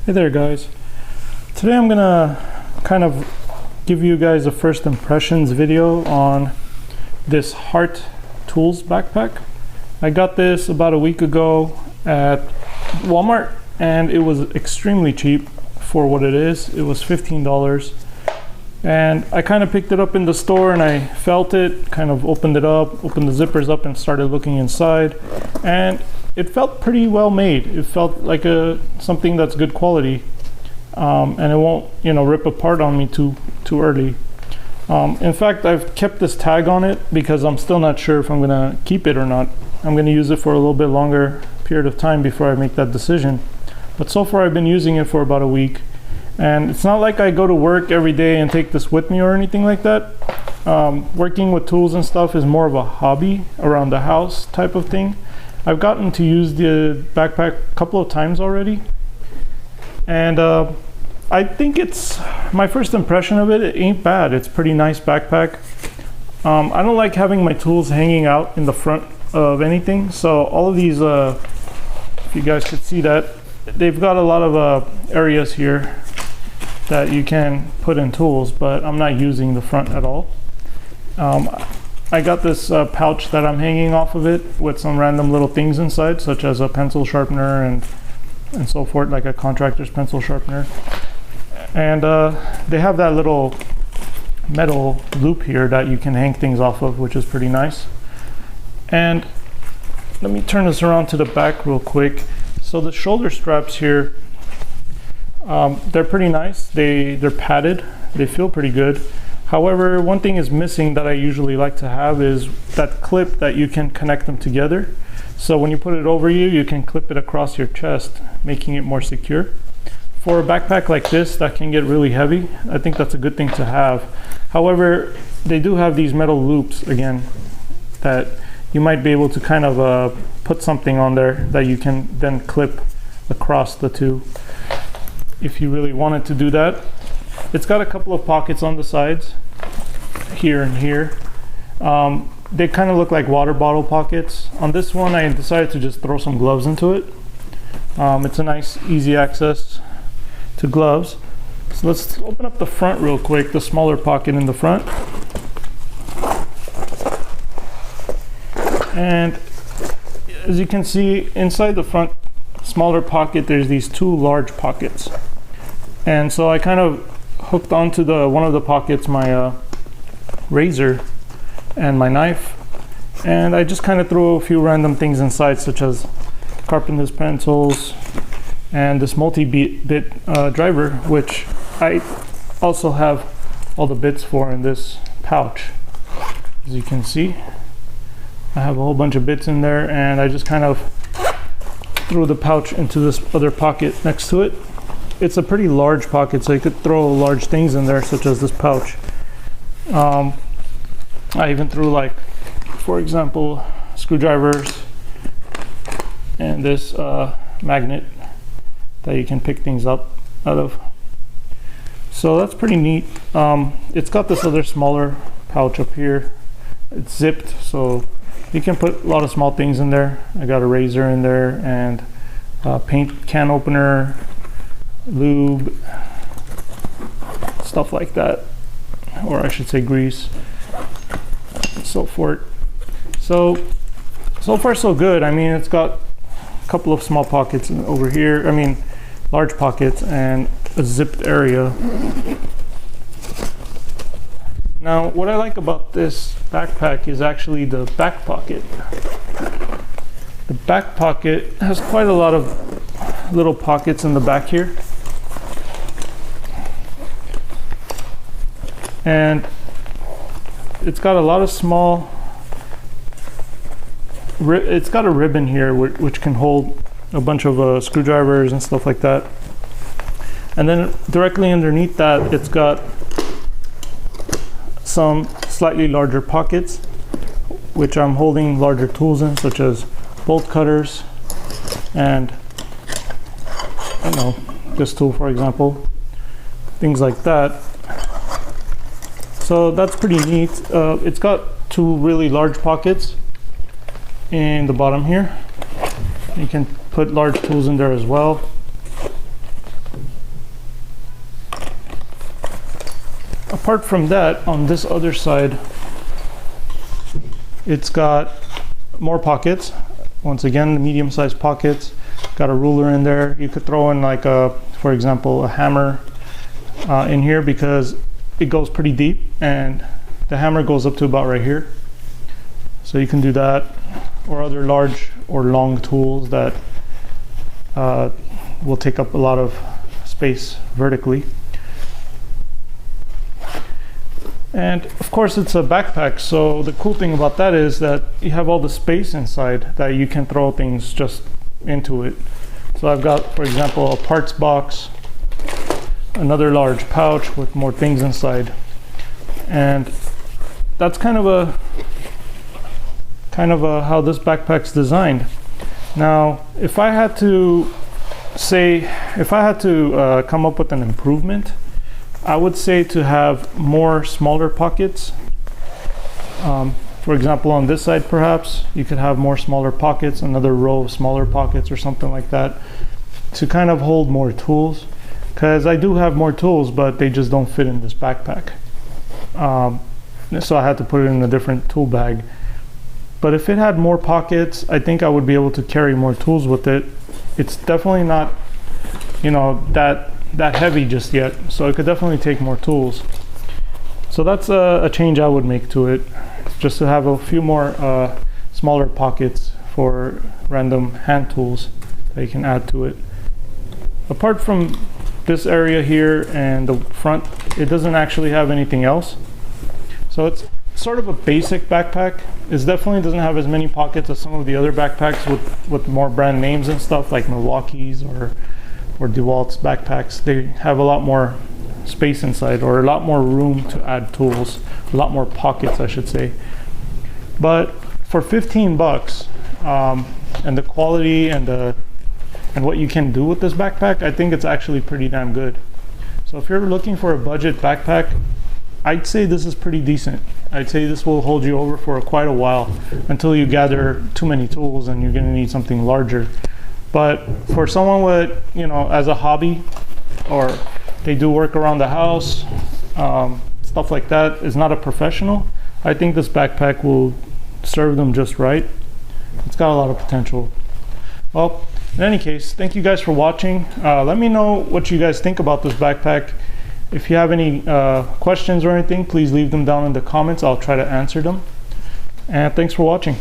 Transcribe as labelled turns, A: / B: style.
A: Hey there guys. Today I'm gonna kind of give you guys a first impressions video on this Hart Tools backpack. I got this about a week ago at Walmart and it was extremely cheap for what it is. It was $15 and I kind of picked it up in the store and I felt it, kind of opened it up, opened the zippers up and started looking inside, and it felt pretty well made. It felt like something that's good quality, and it won't, rip apart on me too early. In fact, I've kept this tag on it because I'm still not sure if I'm gonna keep it or not. I'm gonna use it for a little bit longer period of time before I make that decision. But so far I've been using it for about a week, and it's not like I go to work every day and take this with me or anything like that. Working with tools and stuff is more of a hobby around the house type of thing. I've gotten to use the backpack a couple of times already, and I think it's my first impression of it. It ain't bad. It's a pretty nice backpack. I don't like having my tools hanging out in the front of anything, so all of these, if you guys could see that, they've got a lot of areas here that you can put in tools, but I'm not using the front at all. I got this pouch that I'm hanging off of it with some random little things inside, such as a pencil sharpener and so forth, like a contractor's pencil sharpener. And they have that little metal loop here that you can hang things off of, which is pretty nice. And let me turn this around to the back real quick. So the shoulder straps here, they're pretty nice. They're padded. They feel pretty good. However, one thing is missing that I usually like to have is that clip that you can connect them together. So when you put it over you, you can clip it across your chest, making it more secure. For a backpack like this that can get really heavy, I think that's a good thing to have. However, they do have these metal loops again that you might be able to kind of put something on there that you can then clip across the two if you really wanted to do that. It's got a couple of pockets on the sides, here and here. They kind of look like water bottle pockets. On this one, I decided to just throw some gloves into it. It's a nice, easy access to gloves. So let's open up the front real quick, the smaller pocket in the front. And as you can see, inside the front smaller pocket, there's these two large pockets. And so I kind of hooked onto one of the pockets my razor and my knife, and I just kind of threw a few random things inside, such as carpenter's pencils and this multi-bit driver, which I also have all the bits for in this pouch. As you can see, I have a whole bunch of bits in there, and I just kind of threw the pouch into this other pocket next to it. It's a pretty large pocket, so you could throw large things in there, such as this pouch. I even threw, like, for example, screwdrivers and this magnet that you can pick things up out of. So that's pretty neat. It's got this other smaller pouch up here. It's zipped, so you can put a lot of small things in there. I got a razor in there and a paint can opener, lube, stuff like that, or I should say grease, and so forth. So far so good. I mean, it's got a couple of small pockets over here, large pockets, and a zipped area. Now, what I like about this backpack is actually the back pocket. The back pocket has quite a lot of little pockets in the back here. And it's got a lot of small, it's got a ribbon here which can hold a bunch of screwdrivers and stuff like that. And then directly underneath that, it's got some slightly larger pockets, which I'm holding larger tools in, such as bolt cutters and, this tool, for example, things like that. So that's pretty neat. It's got two really large pockets in the bottom here. You can put large tools in there as well. apart from that, on this other side, it's got more pockets. Once again, medium-sized pockets. Got a ruler in there. You could throw in like for example, a hammer in here because it goes pretty deep, and the hammer goes up to about right here. So you can do that, or other large or long tools that will take up a lot of space vertically. And of course it's a backpack, so the cool thing about that is that you have all the space inside that you can throw things just into it. So I've got, for example, a parts box, another large pouch with more things inside, and that's kind of how this backpack's designed. Now, if I had to come up with an improvement, I would say to have more smaller pockets. For example, on this side, perhaps you could have more smaller pockets, another row of smaller pockets or something like that, to kind of hold more tools. Because I do have more tools, but they just don't fit in this backpack. So I had to put it in a different tool bag. But if it had more pockets, I think I would be able to carry more tools with it. It's definitely not, that heavy just yet, so it could definitely take more tools. So that's a change I would make to it, just to have a few more smaller pockets for random hand tools that you can add to it. Apart from this area here and the front, it doesn't actually have anything else. So it's sort of a basic backpack. It definitely doesn't have as many pockets as some of the other backpacks with more brand names and stuff, like Milwaukee's or DeWalt's backpacks. They have a lot more space inside, or a lot more room to add tools, a lot more pockets, I should say. But for 15 bucks, and the quality and what you can do with this backpack, I think it's actually pretty damn good. So if you're looking for a budget backpack, I'd say this is pretty decent. I'd say this will hold you over for quite a while until you gather too many tools and you're gonna need something larger. But for someone with, as a hobby, or they do work around the house, stuff like that, is not a professional, I think this backpack will serve them just right. It's got a lot of potential. Well, in any case, thank you guys for watching. Let me know what you guys think about this backpack. If you have any questions or anything, please leave them down in the comments. I'll try to answer them. And thanks for watching.